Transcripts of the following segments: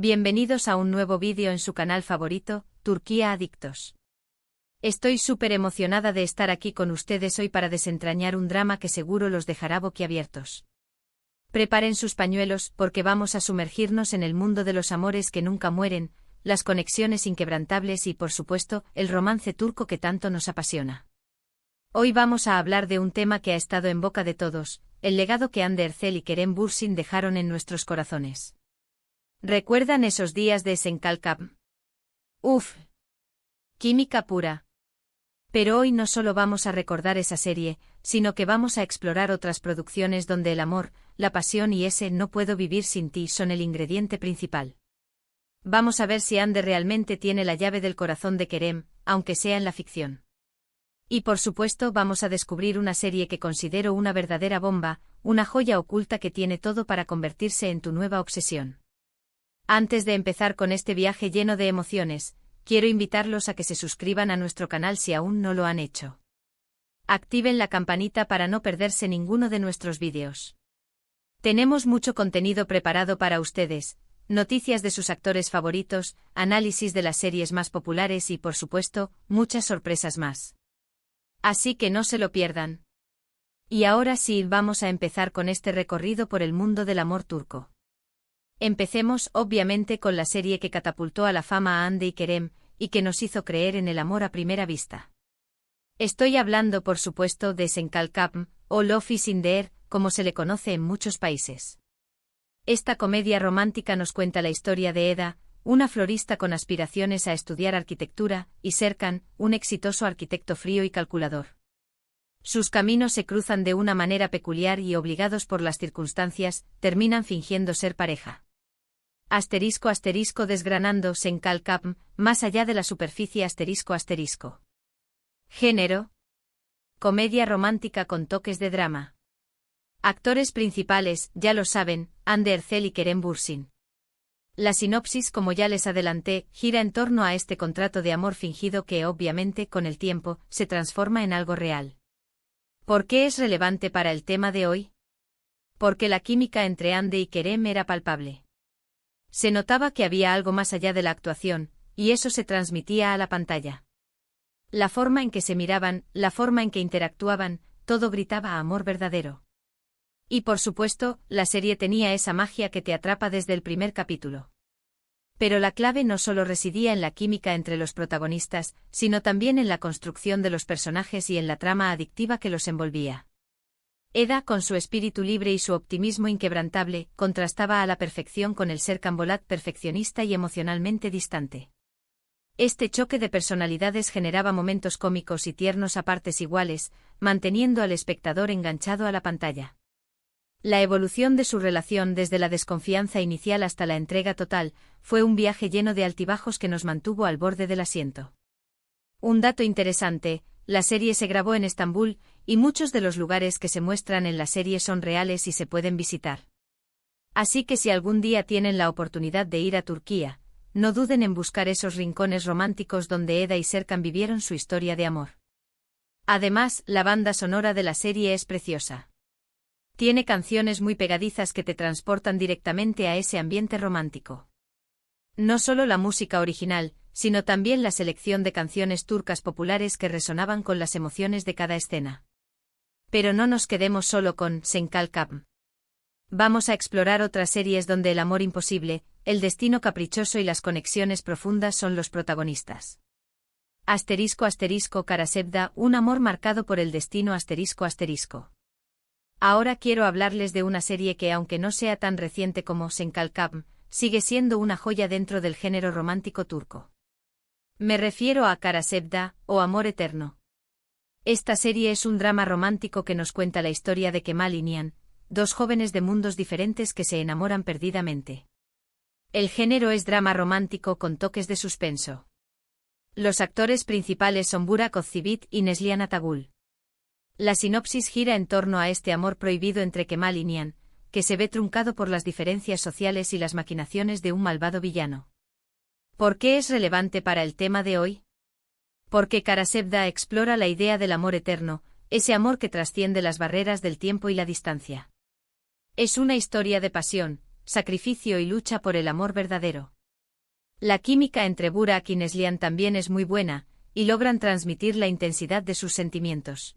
Bienvenidos a un nuevo vídeo en su canal favorito, Turquía Adictos. Estoy súper emocionada de estar aquí con ustedes hoy para desentrañar un drama que seguro los dejará boquiabiertos. Preparen sus pañuelos porque vamos a sumergirnos en el mundo de los amores que nunca mueren, las conexiones inquebrantables y, por supuesto, el romance turco que tanto nos apasiona. Hoy vamos a hablar de un tema que ha estado en boca de todos, el legado que Hande Erçel y Kerem Bürsin dejaron en nuestros corazones. ¿Recuerdan esos días de Esenkal? Uf. Química pura. Pero hoy no solo vamos a recordar esa serie, sino que vamos a explorar otras producciones donde el amor, la pasión y ese no puedo vivir sin ti son el ingrediente principal. Vamos a ver si Hande realmente tiene la llave del corazón de Kerem, aunque sea en la ficción. Y por supuesto vamos a descubrir una serie que considero una verdadera bomba, una joya oculta que tiene todo para convertirse en tu nueva obsesión. Antes de empezar con este viaje lleno de emociones, quiero invitarlos a que se suscriban a nuestro canal si aún no lo han hecho. Activen la campanita para no perderse ninguno de nuestros vídeos. Tenemos mucho contenido preparado para ustedes, noticias de sus actores favoritos, análisis de las series más populares y, por supuesto, muchas sorpresas más. Así que no se lo pierdan. Y ahora sí, vamos a empezar con este recorrido por el mundo del amor turco. Empecemos, obviamente, con la serie que catapultó a la fama a Hande y Kerem, y que nos hizo creer en el amor a primera vista. Estoy hablando, por supuesto, de Esenkal, o Love is in the Air, como se le conoce en muchos países. Esta comedia romántica nos cuenta la historia de Eda, una florista con aspiraciones a estudiar arquitectura, y Serkan, un exitoso arquitecto frío y calculador. Sus caminos se cruzan de una manera peculiar y, obligados por las circunstancias, terminan fingiendo ser pareja. Desgranando Esenkal, más allá de la superficie ***. Género: comedia romántica con toques de drama. Actores principales, ya lo saben, Hande Erçel y Kerem Bürsin. La sinopsis, como ya les adelanté, gira en torno a este contrato de amor fingido que, obviamente, con el tiempo, se transforma en algo real. ¿Por qué es relevante para el tema de hoy? Porque la química entre Hande y Kerem era palpable. Se notaba que había algo más allá de la actuación, y eso se transmitía a la pantalla. La forma en que se miraban, la forma en que interactuaban, todo gritaba amor verdadero. Y por supuesto, la serie tenía esa magia que te atrapa desde el primer capítulo. Pero la clave no solo residía en la química entre los protagonistas, sino también en la construcción de los personajes y en la trama adictiva que los envolvía. Eda, con su espíritu libre y su optimismo inquebrantable, contrastaba a la perfección con el Serkan Bolat perfeccionista y emocionalmente distante. Este choque de personalidades generaba momentos cómicos y tiernos a partes iguales, manteniendo al espectador enganchado a la pantalla. La evolución de su relación desde la desconfianza inicial hasta la entrega total, fue un viaje lleno de altibajos que nos mantuvo al borde del asiento. Un dato interesante: la serie se grabó en Estambul, y muchos de los lugares que se muestran en la serie son reales y se pueden visitar. Así que si algún día tienen la oportunidad de ir a Turquía, no duden en buscar esos rincones románticos donde Eda y Serkan vivieron su historia de amor. Además, la banda sonora de la serie es preciosa. Tiene canciones muy pegadizas que te transportan directamente a ese ambiente romántico. No solo la música original, sino también la selección de canciones turcas populares que resonaban con las emociones de cada escena. Pero no nos quedemos solo con Esenkal. Vamos a explorar otras series donde el amor imposible, el destino caprichoso y las conexiones profundas son los protagonistas. ***Karasevda, un amor marcado por el destino ***. Ahora quiero hablarles de una serie que, aunque no sea tan reciente como Esenkal, sigue siendo una joya dentro del género romántico turco. Me refiero a Karasevda, o Amor Eterno. Esta serie es un drama romántico que nos cuenta la historia de Kemal y Nihan, dos jóvenes de mundos diferentes que se enamoran perdidamente. El género es drama romántico con toques de suspenso. Los actores principales son Burak Özçivit y Neslihan Atagul. La sinopsis gira en torno a este amor prohibido entre Kemal y Nihan, que se ve truncado por las diferencias sociales y las maquinaciones de un malvado villano. ¿Por qué es relevante para el tema de hoy? Porque Karasevda explora la idea del amor eterno, ese amor que trasciende las barreras del tiempo y la distancia. Es una historia de pasión, sacrificio y lucha por el amor verdadero. La química entre Burak y Neslihan también es muy buena, y logran transmitir la intensidad de sus sentimientos.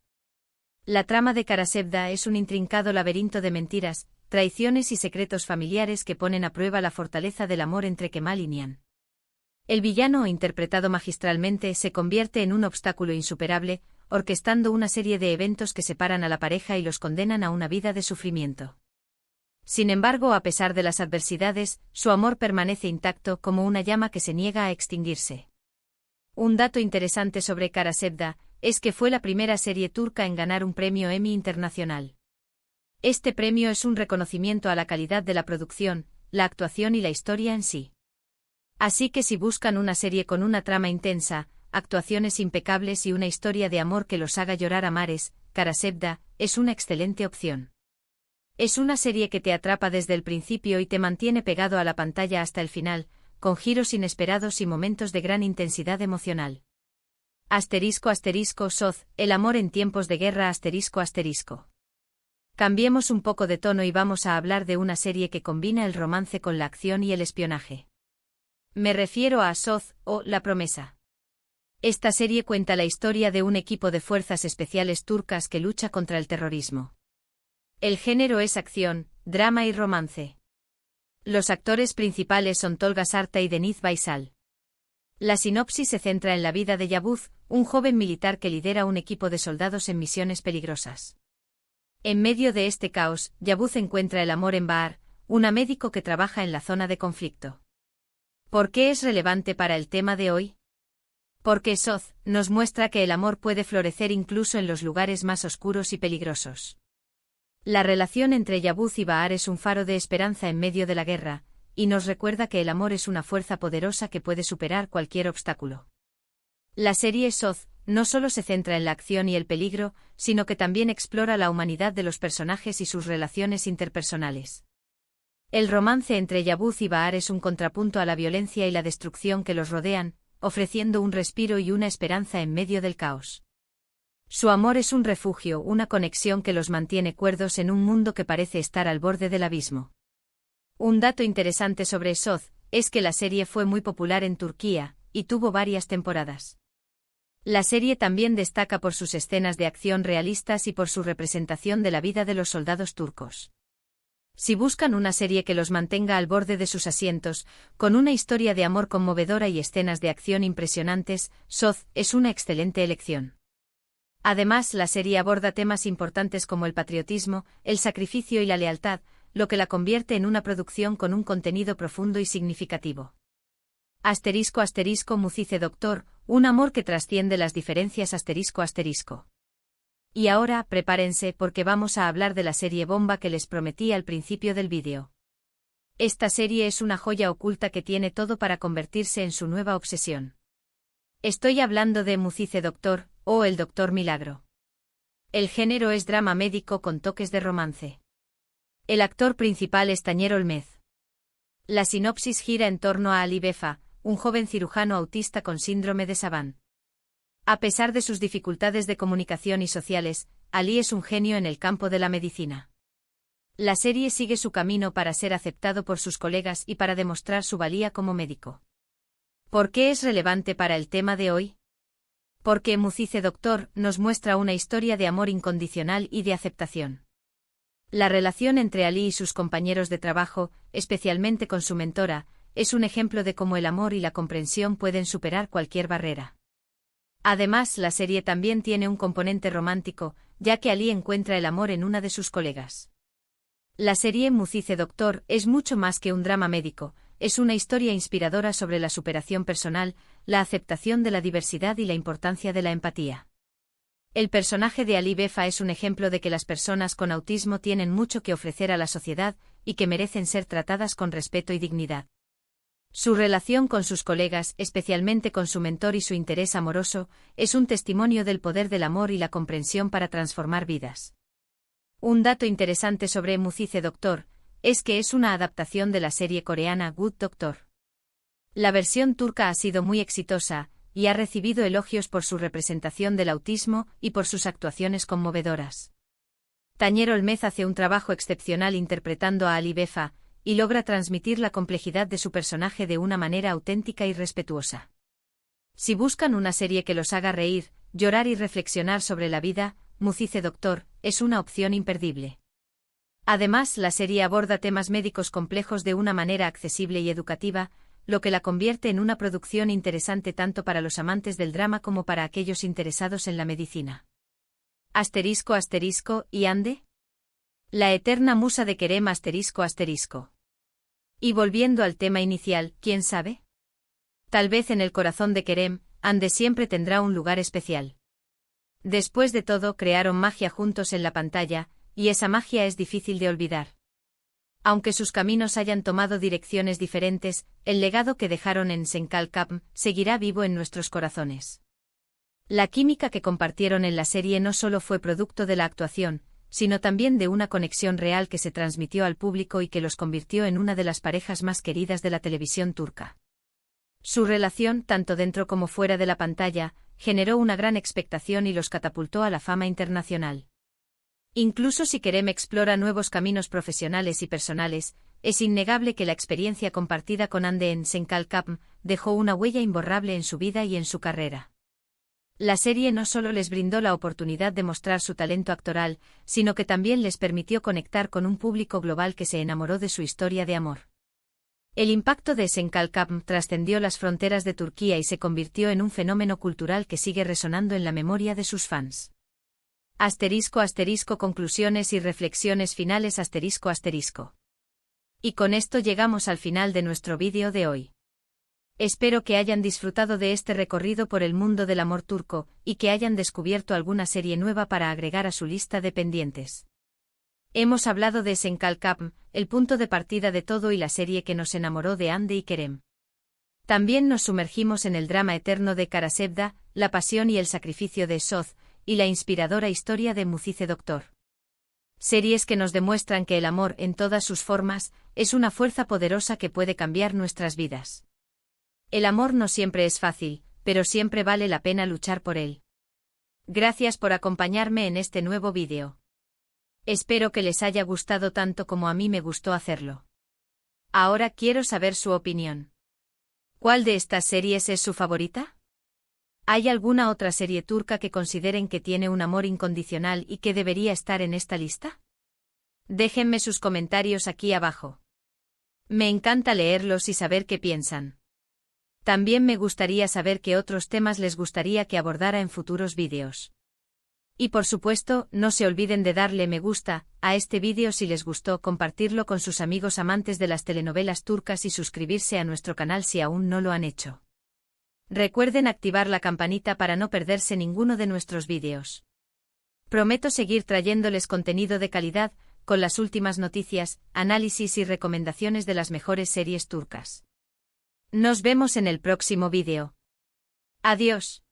La trama de Karasevda es un intrincado laberinto de mentiras, traiciones y secretos familiares que ponen a prueba la fortaleza del amor entre Kemal y Nihan. El villano, interpretado magistralmente, se convierte en un obstáculo insuperable, orquestando una serie de eventos que separan a la pareja y los condenan a una vida de sufrimiento. Sin embargo, a pesar de las adversidades, su amor permanece intacto como una llama que se niega a extinguirse. Un dato interesante sobre Karasevda es que fue la primera serie turca en ganar un premio Emmy internacional. Este premio es un reconocimiento a la calidad de la producción, la actuación y la historia en sí. Así que si buscan una serie con una trama intensa, actuaciones impecables y una historia de amor que los haga llorar a mares, Karasevda es una excelente opción. Es una serie que te atrapa desde el principio y te mantiene pegado a la pantalla hasta el final, con giros inesperados y momentos de gran intensidad emocional. **Soz, el amor en tiempos de guerra ***. Cambiemos un poco de tono y vamos a hablar de una serie que combina el romance con la acción y el espionaje. Me refiero a Soz, o La Promesa. Esta serie cuenta la historia de un equipo de fuerzas especiales turcas que lucha contra el terrorismo. El género es acción, drama y romance. Los actores principales son Tolga Sarta y Deniz Baysal. La sinopsis se centra en la vida de Yavuz, un joven militar que lidera un equipo de soldados en misiones peligrosas. En medio de este caos, Yavuz encuentra el amor en Bahar, una médico que trabaja en la zona de conflicto. ¿Por qué es relevante para el tema de hoy? Porque Soz nos muestra que el amor puede florecer incluso en los lugares más oscuros y peligrosos. La relación entre Yavuz y Bahar es un faro de esperanza en medio de la guerra, y nos recuerda que el amor es una fuerza poderosa que puede superar cualquier obstáculo. La serie Soz no solo se centra en la acción y el peligro, sino que también explora la humanidad de los personajes y sus relaciones interpersonales. El romance entre Yavuz y Bahar es un contrapunto a la violencia y la destrucción que los rodean, ofreciendo un respiro y una esperanza en medio del caos. Su amor es un refugio, una conexión que los mantiene cuerdos en un mundo que parece estar al borde del abismo. Un dato interesante sobre Soz es que la serie fue muy popular en Turquía, y tuvo varias temporadas. La serie también destaca por sus escenas de acción realistas y por su representación de la vida de los soldados turcos. Si buscan una serie que los mantenga al borde de sus asientos, con una historia de amor conmovedora y escenas de acción impresionantes, Soz es una excelente elección. Además, la serie aborda temas importantes como el patriotismo, el sacrificio y la lealtad, lo que la convierte en una producción con un contenido profundo y significativo. Mucice Doctor, un amor que trasciende las diferencias ***. Y ahora, prepárense porque vamos a hablar de la serie bomba que les prometí al principio del vídeo. Esta serie es una joya oculta que tiene todo para convertirse en su nueva obsesión. Estoy hablando de Mucize Doctor, o El Doctor Milagro. El género es drama médico con toques de romance. El actor principal es Tañer Olmez. La sinopsis gira en torno a Ali Befa, un joven cirujano autista con síndrome de Savant. A pesar de sus dificultades de comunicación y sociales, Ali es un genio en el campo de la medicina. La serie sigue su camino para ser aceptado por sus colegas y para demostrar su valía como médico. ¿Por qué es relevante para el tema de hoy? Porque Mucize Doctor nos muestra una historia de amor incondicional y de aceptación. La relación entre Ali y sus compañeros de trabajo, especialmente con su mentora, es un ejemplo de cómo el amor y la comprensión pueden superar cualquier barrera. Además, la serie también tiene un componente romántico, ya que Ali encuentra el amor en una de sus colegas. La serie Mucize Doctor es mucho más que un drama médico, es una historia inspiradora sobre la superación personal, la aceptación de la diversidad y la importancia de la empatía. El personaje de Ali Befa es un ejemplo de que las personas con autismo tienen mucho que ofrecer a la sociedad y que merecen ser tratadas con respeto y dignidad. Su relación con sus colegas, especialmente con su mentor y su interés amoroso, es un testimonio del poder del amor y la comprensión para transformar vidas. Un dato interesante sobre Mucize Doctor es que es una adaptación de la serie coreana Good Doctor. La versión turca ha sido muy exitosa y ha recibido elogios por su representación del autismo y por sus actuaciones conmovedoras. Tañer Olmez hace un trabajo excepcional interpretando a Ali Befa, y logra transmitir la complejidad de su personaje de una manera auténtica y respetuosa. Si buscan una serie que los haga reír, llorar y reflexionar sobre la vida, Muzice Doctor es una opción imperdible. Además, la serie aborda temas médicos complejos de una manera accesible y educativa, lo que la convierte en una producción interesante tanto para los amantes del drama como para aquellos interesados en la medicina. Asterisco asterisco, ¿y Ande? La eterna musa de Kerem asterisco asterisco. Y volviendo al tema inicial, ¿quién sabe? Tal vez en el corazón de Kerem, Ande siempre tendrá un lugar especial. Después de todo, crearon magia juntos en la pantalla, y esa magia es difícil de olvidar. Aunque sus caminos hayan tomado direcciones diferentes, el legado que dejaron en Senkalkapm seguirá vivo en nuestros corazones. La química que compartieron en la serie no solo fue producto de la actuación, sino también de una conexión real que se transmitió al público y que los convirtió en una de las parejas más queridas de la televisión turca. Su relación, tanto dentro como fuera de la pantalla, generó una gran expectación y los catapultó a la fama internacional. Incluso si Kerem explora nuevos caminos profesionales y personales, es innegable que la experiencia compartida con Ande en Senkalkapm dejó una huella imborrable en su vida y en su carrera. La serie no solo les brindó la oportunidad de mostrar su talento actoral, sino que también les permitió conectar con un público global que se enamoró de su historia de amor. El impacto de Senkalkapm trascendió las fronteras de Turquía y se convirtió en un fenómeno cultural que sigue resonando en la memoria de sus fans. Asterisco asterisco conclusiones y reflexiones finales asterisco asterisco. Y con esto llegamos al final de nuestro vídeo de hoy. Espero que hayan disfrutado de este recorrido por el mundo del amor turco, y que hayan descubierto alguna serie nueva para agregar a su lista de pendientes. Hemos hablado de Senkalkapm, el punto de partida de todo y la serie que nos enamoró de Ande y Kerem. También nos sumergimos en el drama eterno de Karasevda, la pasión y el sacrificio de Söz, y la inspiradora historia de Muzice Doctor. Series que nos demuestran que el amor en todas sus formas es una fuerza poderosa que puede cambiar nuestras vidas. El amor no siempre es fácil, pero siempre vale la pena luchar por él. Gracias por acompañarme en este nuevo vídeo. Espero que les haya gustado tanto como a mí me gustó hacerlo. Ahora quiero saber su opinión. ¿Cuál de estas series es su favorita? ¿Hay alguna otra serie turca que consideren que tiene un amor incondicional y que debería estar en esta lista? Déjenme sus comentarios aquí abajo. Me encanta leerlos y saber qué piensan. También me gustaría saber qué otros temas les gustaría que abordara en futuros vídeos. Y por supuesto, no se olviden de darle me gusta a este vídeo si les gustó, compartirlo con sus amigos amantes de las telenovelas turcas y suscribirse a nuestro canal si aún no lo han hecho. Recuerden activar la campanita para no perderse ninguno de nuestros vídeos. Prometo seguir trayéndoles contenido de calidad, con las últimas noticias, análisis y recomendaciones de las mejores series turcas. Nos vemos en el próximo vídeo. Adiós.